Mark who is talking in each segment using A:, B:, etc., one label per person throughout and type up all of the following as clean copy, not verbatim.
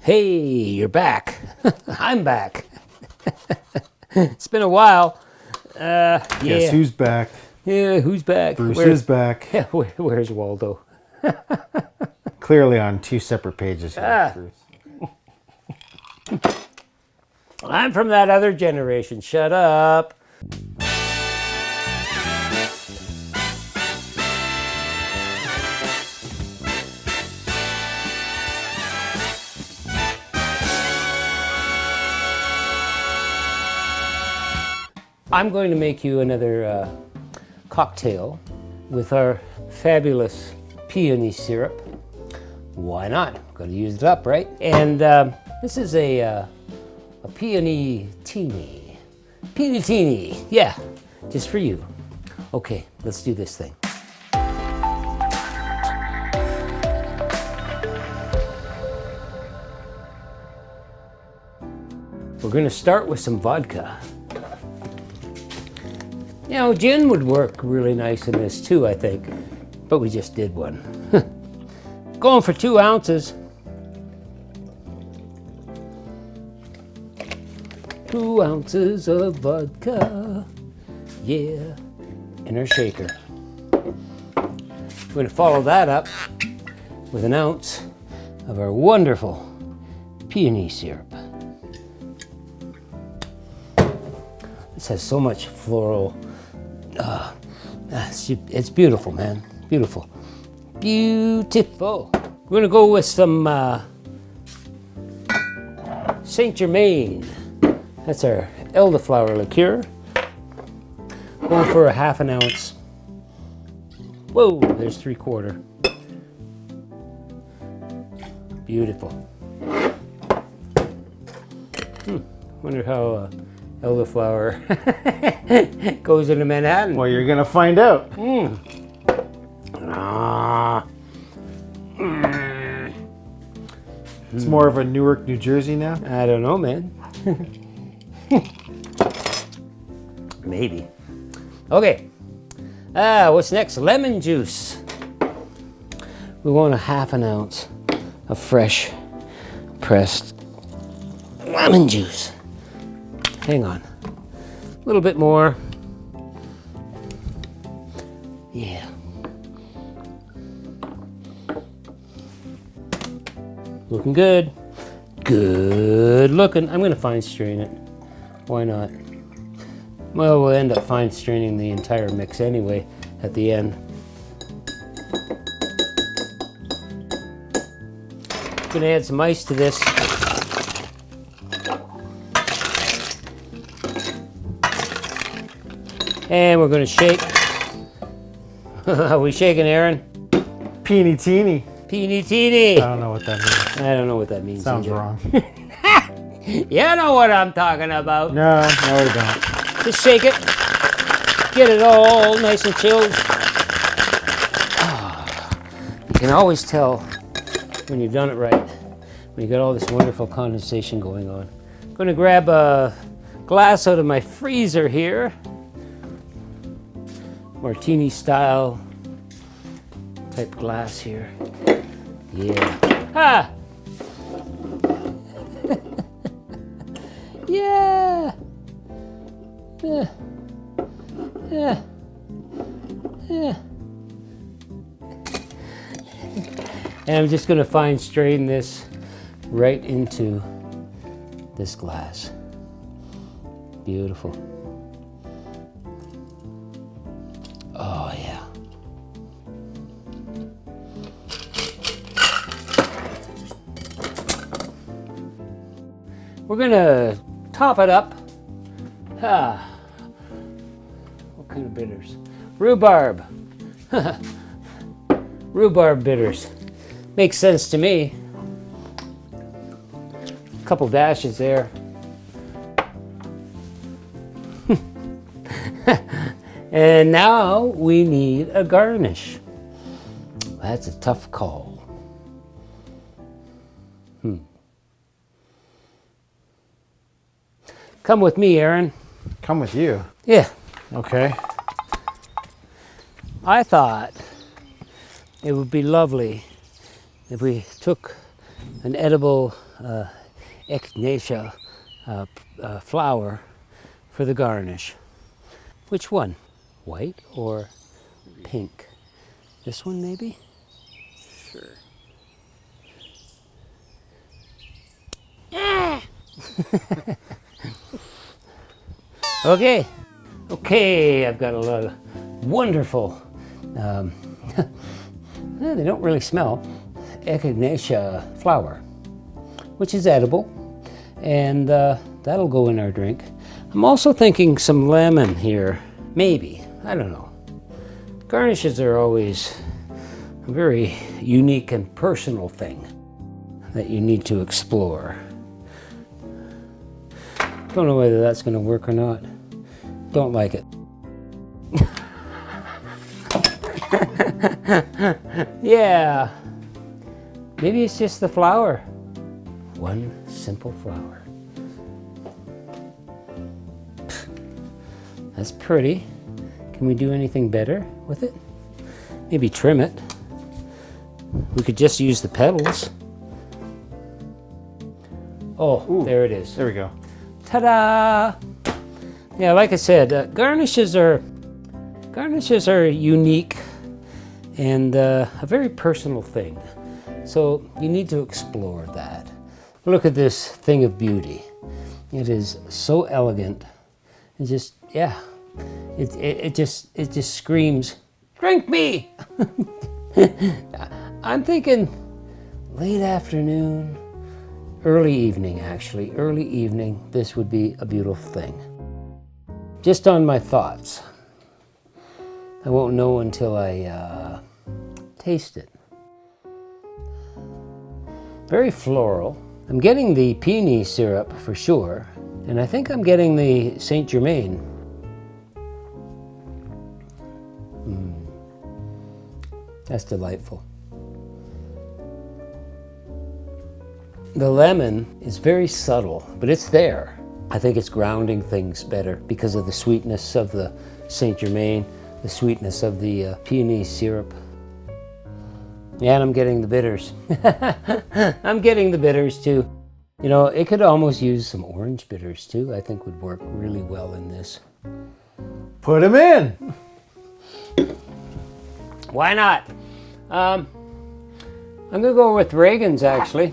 A: Hey, you're back. I'm back. It's been a while.
B: Guess who's back?
A: Yeah, who's back?
B: Bruce is back.
A: Yeah, where's Waldo?
B: Clearly on two separate pages here, Bruce.
A: I'm from that other generation. Shut up. I'm going to make you another cocktail with our fabulous peony syrup. Why not? I'm going to use it up, right? And this is a Peony-Tini. Peony-Tini, yeah, just for you. Okay, let's do this thing. We're going to start with some vodka. You know, gin would work really nice in this too, I think, but we just did one. Going for 2 ounces. 2 ounces of vodka, yeah, in our shaker. We're going to follow that up with 1 ounce of our wonderful peony syrup. This has so much floral. It's beautiful, man. Beautiful. Beautiful. We're going to go with some Saint Germain. That's our elderflower liqueur. Going for a 1/2 ounce. Whoa, there's 3/4. Beautiful. Wonder how elderflower goes into Manhattan.
B: Well, you're gonna find out. It's more of a Newark, New Jersey now.
A: I don't know, man. Maybe. Okay. What's next? Lemon juice. We want a 1/2 ounce of fresh pressed lemon juice. Hang on. A little bit more. Yeah. Looking good. Good looking. I'm going to fine strain it. Why not? Well, we'll end up fine straining the entire mix anyway at the end. Going to add some ice to this. And we're going to shake. Are we shaking, Aaron?
B: Peony-Tini.
A: Peony-Tini.
B: I don't know what that means.
A: I don't know what that means.
B: Sounds wrong.
A: You know what I'm talking about.
B: No, we don't.
A: Just shake it. Get it all nice and chilled. You can always tell when you've done it right. When you got all this wonderful condensation going on. I'm going to grab a glass out of my freezer here. Martini style type glass here. Yeah. Ha! Yeah. Yeah. Yeah. Yeah. And I'm just going to fine strain this right into this glass. Beautiful. Oh, yeah. We're going to top it up. What kind of bitters? Rhubarb. Rhubarb bitters. Makes sense to me. A couple dashes there. And now we need a garnish. That's a tough call. Come with me, Aaron.
B: Come with you.
A: Yeah.
B: Okay.
A: I thought it would be lovely if we took an edible echinacea flower for the garnish. Which one? White or pink? This one maybe?
C: Sure.
A: Okay. Okay, I've got a lot of wonderful, they don't really smell, echinacea flower, which is edible, and that'll go in our drink. I'm also thinking some lemon here, maybe, I don't know. Garnishes are always a very unique and personal thing that you need to explore. Don't know whether that's going to work or not. Don't like it. Yeah. Maybe it's just the flower. One simple flower. That's pretty. Can we do anything better with it? Maybe trim it. We could just use the petals. Oh, ooh, there it is.
B: There we go.
A: Ta-da! Yeah, like I said, garnishes are unique and a very personal thing. So you need to explore that. Look at this thing of beauty. It is so elegant. It just, yeah, it just screams, drink me! I'm thinking late afternoon, early evening actually, early evening, this would be a beautiful thing. Just on my thoughts. I won't know until I taste it. Very floral. I'm getting the Peony Syrup for sure, and I think I'm getting the Saint Germain. That's delightful. The lemon is very subtle, but it's there. I think it's grounding things better because of the sweetness of the Saint Germain, the sweetness of the Peony Syrup. Yeah, and I'm getting the bitters. I'm getting the bitters too. You know, it could almost use some orange bitters too. I think would work really well in this.
B: Put them in.
A: Why not? I'm gonna go with Reagan's actually.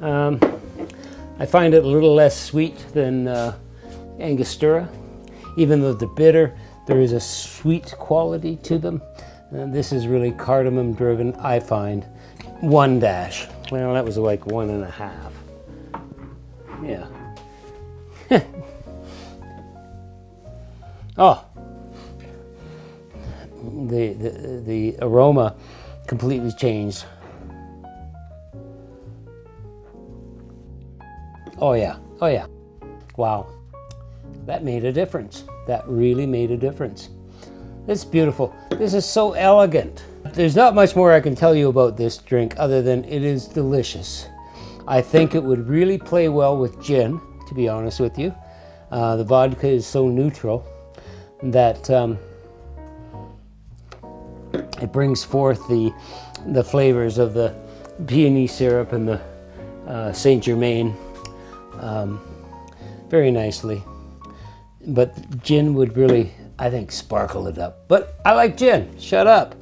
A: I find it a little less sweet than Angostura. Even though they're bitter, there is a sweet quality to them. This is really cardamom driven, I find. 1 dash. Well, that was like 1.5. Yeah. Oh. The aroma completely changed. Oh yeah, oh yeah. Wow. That made a difference. That really made a difference. It's beautiful. This is so elegant. There's not much more I can tell you about this drink other than it is delicious. I think it would really play well with gin, to be honest with you. The vodka is so neutral that it brings forth the flavors of the peony syrup and the Saint Germain very nicely. But gin would really, I think, sparkle it up. But I like gin. Shut up.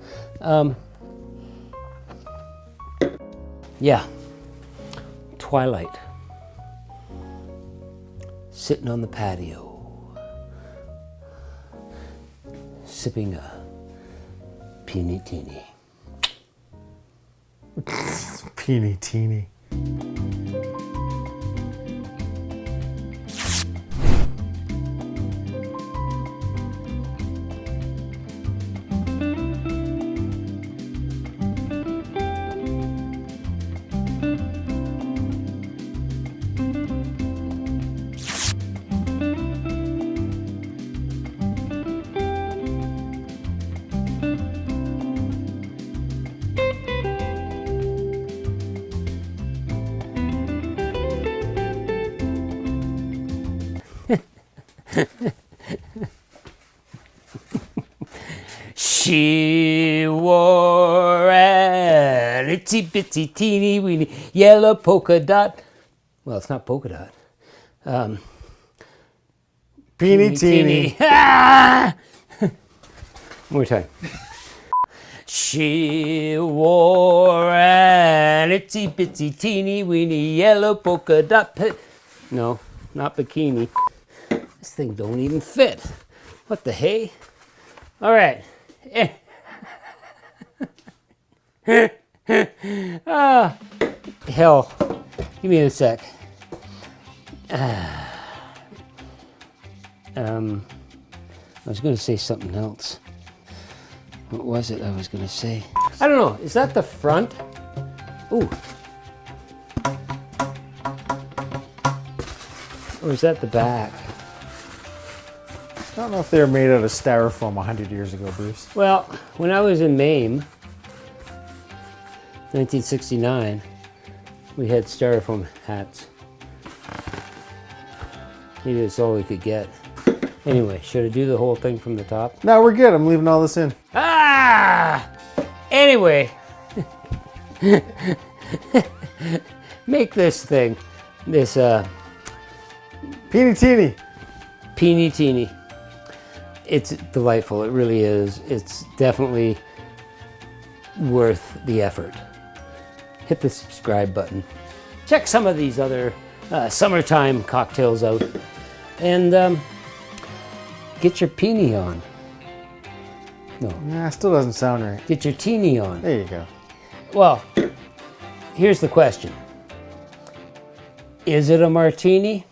A: Yeah. Twilight. Sitting on the patio. Sipping a Peony-Tini.
B: Peony-Tini.
A: She wore an itsy bitsy teeny weeny yellow polka dot. Well, it's not polka dot.
B: Peony-Tini.
A: Ah! One more time. She wore an itsy bitsy teeny weeny yellow polka dot. No, not bikini. This thing don't even fit. What the hey? All right. Ah, hell. Give me a sec. I was going to say something else. What was it I was going to say? I don't know. Is that the front? Ooh. Or is that the back?
B: I don't know if they were made out of styrofoam 100 years ago, Bruce.
A: Well, when I was in Maine, 1969, we had styrofoam hats. Maybe that's all we could get. Anyway, should I do the whole thing from the top?
B: No, we're good. I'm leaving all this in.
A: Ah! Anyway, make this thing, this
B: Peony-Tini.
A: Peony-Tini. It's delightful. It really is. It's definitely worth the effort. Hit the subscribe button. Check some of these other summertime cocktails out. And get your peony on. No.
B: Nah, still doesn't sound right.
A: Get your teeny on.
B: There you go.
A: Well, here's the question. Is it a martini?